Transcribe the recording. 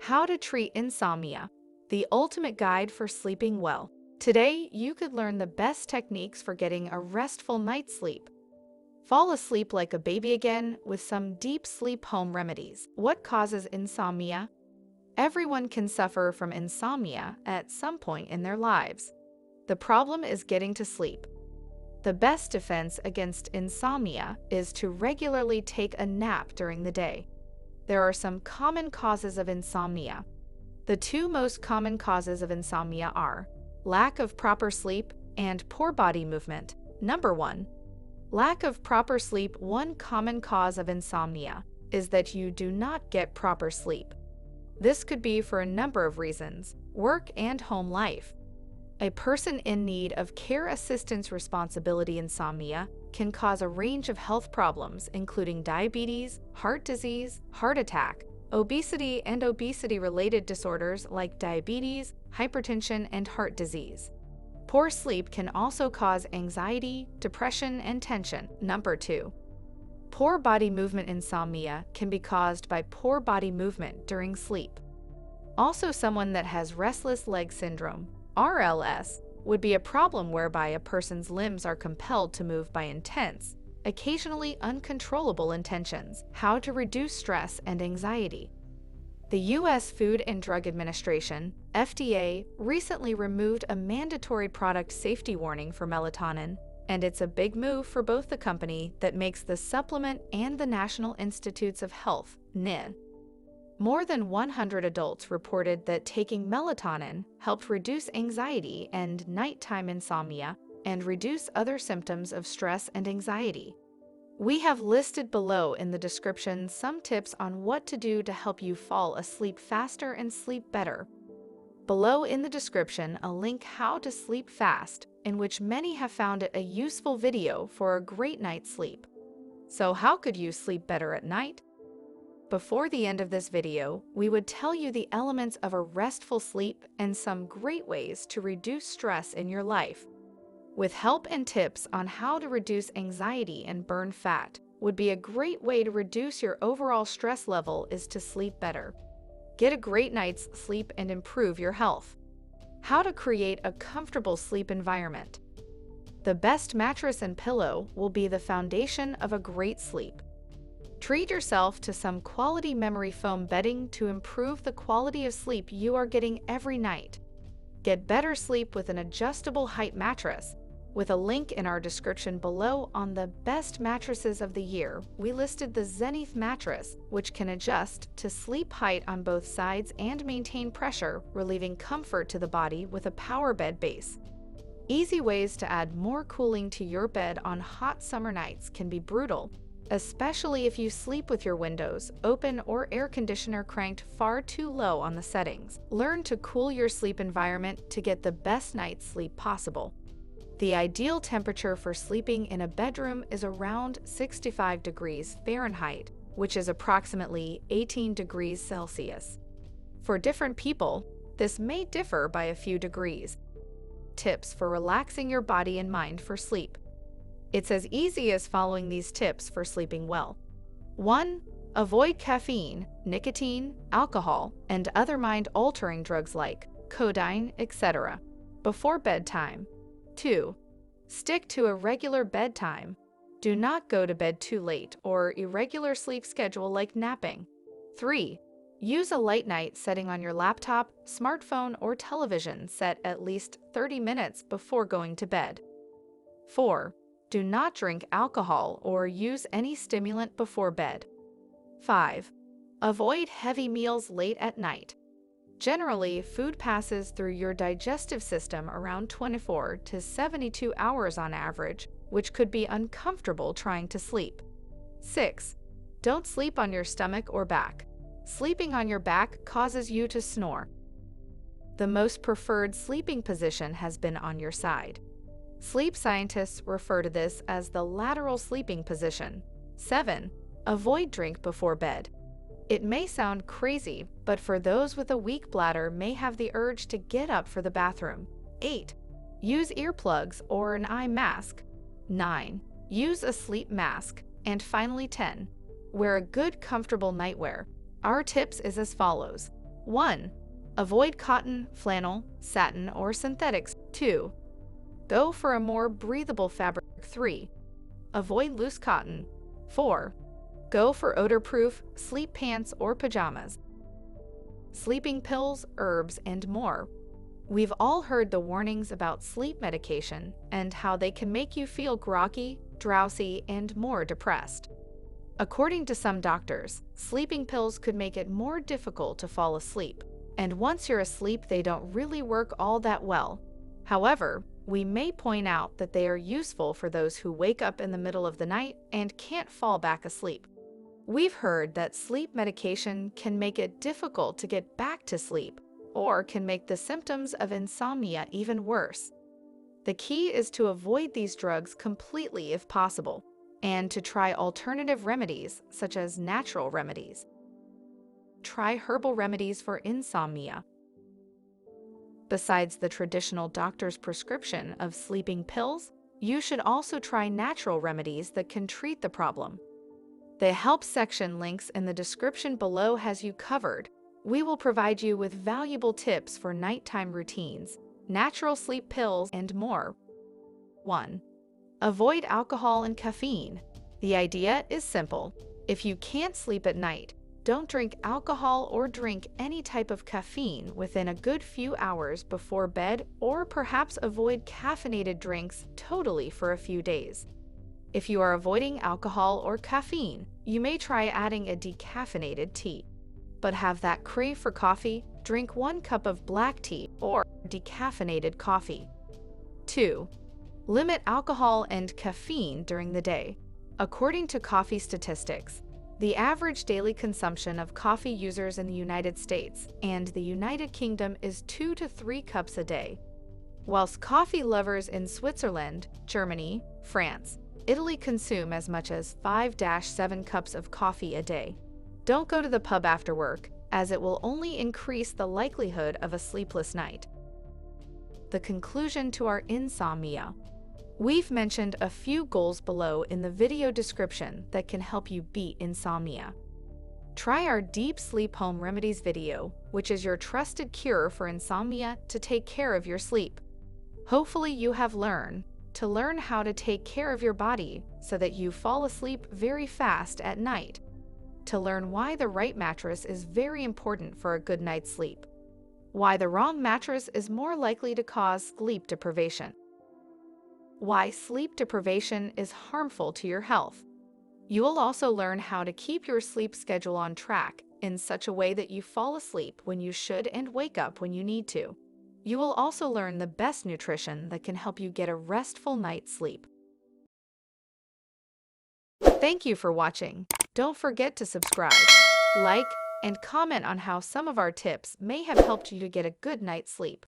How to treat insomnia, the ultimate guide for sleeping well. Today, you could learn the best techniques for getting a restful night's sleep. Fall asleep like a baby again with some deep sleep home remedies. What causes insomnia? Everyone can suffer from insomnia at some point in their lives. The problem is getting to sleep. The best defense against insomnia is to regularly take a nap during the day. There are some common causes of insomnia. The two most common causes of insomnia are lack of proper sleep and poor body movement. Number 1. Lack of proper sleep. One common cause of insomnia is that you do not get proper sleep. This could be for a number of reasons: work and home life. A person in need of care assistance responsibility. Insomnia can cause a range of health problems, including diabetes, heart disease, heart attack, obesity, and obesity-related disorders like diabetes, hypertension, and heart disease. Poor sleep can also cause anxiety, depression, and tension. Number 2. Poor body movement. Insomnia can be caused by poor body movement during sleep. Also, someone that has restless leg syndrome, RLS, would be a problem whereby a person's limbs are compelled to move by intense, occasionally uncontrollable intentions. How to reduce stress and anxiety. The U.S. Food and Drug Administration, FDA, recently removed a mandatory product safety warning for melatonin, and it's a big move for both the company that makes the supplement and the National Institutes of Health, NIH. More than 100 adults reported that taking melatonin helped reduce anxiety and nighttime insomnia and reduce other symptoms of stress and anxiety. We have listed below in the description some tips on what to do to help you fall asleep faster and sleep better. Below in the description, a link how to sleep fast, in which many have found it a useful video for a great night's sleep. So how could you sleep better at night? Before the end of this video, we would tell you the elements of a restful sleep and some great ways to reduce stress in your life. With help and tips on how to reduce anxiety and burn fat, would be a great way to reduce your overall stress level is to sleep better. Get a great night's sleep and improve your health. How to create a comfortable sleep environment. The best mattress and pillow will be the foundation of a great sleep. Treat yourself to some quality memory foam bedding to improve the quality of sleep you are getting every night. Get better sleep with an adjustable height mattress. With a link in our description below on the best mattresses of the year, we listed the Zenith mattress, which can adjust to sleep height on both sides and maintain pressure, relieving comfort to the body with a power bed base. Easy ways to add more cooling to your bed on hot summer nights can be brutal, especially if you sleep with your windows open or air conditioner cranked far too low on the settings. Learn to cool your sleep environment to get the best night's sleep possible. The ideal temperature for sleeping in a bedroom is around 65 degrees Fahrenheit, which is approximately 18 degrees Celsius. For different people, this may differ by a few degrees. Tips for relaxing your body and mind for sleep. It's as easy as following these tips for sleeping well. 1. Avoid caffeine, nicotine, alcohol, and other mind-altering drugs like codeine, etc. before bedtime. 2. Stick to a regular bedtime. Do not go to bed too late or irregular sleep schedule like napping. 3. Use a light night setting on your laptop, smartphone, or television set at least 30 minutes before going to bed. 4. Do not drink alcohol or use any stimulant before bed. 5. Avoid heavy meals late at night. Generally, food passes through your digestive system around 24 to 72 hours on average, which could be uncomfortable trying to sleep. 6. Don't sleep on your stomach or back. Sleeping on your back causes you to snore. The most preferred sleeping position has been on your side. Sleep scientists refer to this as the lateral sleeping position. 7. Avoid drink before bed. It may sound crazy, but for those with a weak bladder may have the urge to get up for the bathroom. 8. Use earplugs or an eye mask. 9. Use a sleep mask. And finally 10. Wear a good comfortable nightwear. Our tips is as follows. 1. Avoid cotton, flannel, satin, or synthetics. 2. Go for a more breathable fabric. 3. Avoid loose cotton. 4. Go for odor-proof sleep pants or pajamas. Sleeping pills, herbs, and more. We've all heard the warnings about sleep medication and how they can make you feel groggy, drowsy, and more depressed. According to some doctors, sleeping pills could make it more difficult to fall asleep, and once you're asleep, they don't really work all that well. However, we may point out that they are useful for those who wake up in the middle of the night and can't fall back asleep. We've heard that sleep medication can make it difficult to get back to sleep, or can make the symptoms of insomnia even worse. The key is to avoid these drugs completely if possible, and to try alternative remedies such as natural remedies. Try herbal remedies for insomnia. Besides the traditional doctor's prescription of sleeping pills, you should also try natural remedies that can treat the problem. The help section links in the description below has you covered. We will provide you with valuable tips for nighttime routines, natural sleep pills, and more. 1. Avoid alcohol and caffeine. The idea is simple. If you can't sleep at night, don't drink alcohol or drink any type of caffeine within a good few hours before bed, or perhaps avoid caffeinated drinks totally for a few days. If you are avoiding alcohol or caffeine, you may try adding a decaffeinated tea. But have that crave for coffee, drink 1 cup of black tea or decaffeinated coffee. 2. Limit alcohol and caffeine during the day. According to coffee statistics, the average daily consumption of coffee users in the United States and the United Kingdom is 2 to 3 cups a day, whilst coffee lovers in Switzerland, Germany, France, Italy consume as much as 5-7 cups of coffee a day. Don't go to the pub after work, as it will only increase the likelihood of a sleepless night. The conclusion to our insomnia. We've mentioned a few goals below in the video description that can help you beat insomnia. Try our Deep Sleep Home Remedies video, which is your trusted cure for insomnia to take care of your sleep. Hopefully you have learned to learn how to take care of your body so that you fall asleep very fast at night. To learn why the right mattress is very important for a good night's sleep. Why the wrong mattress is more likely to cause sleep deprivation. Why sleep deprivation is harmful to your health. You will also learn how to keep your sleep schedule on track in such a way that you fall asleep when you should and wake up when you need to. You will also learn the best nutrition that can help you get a restful night's sleep. Thank you for watching. Don't forget to subscribe, like, and comment on how some of our tips may have helped you to get a good night's sleep.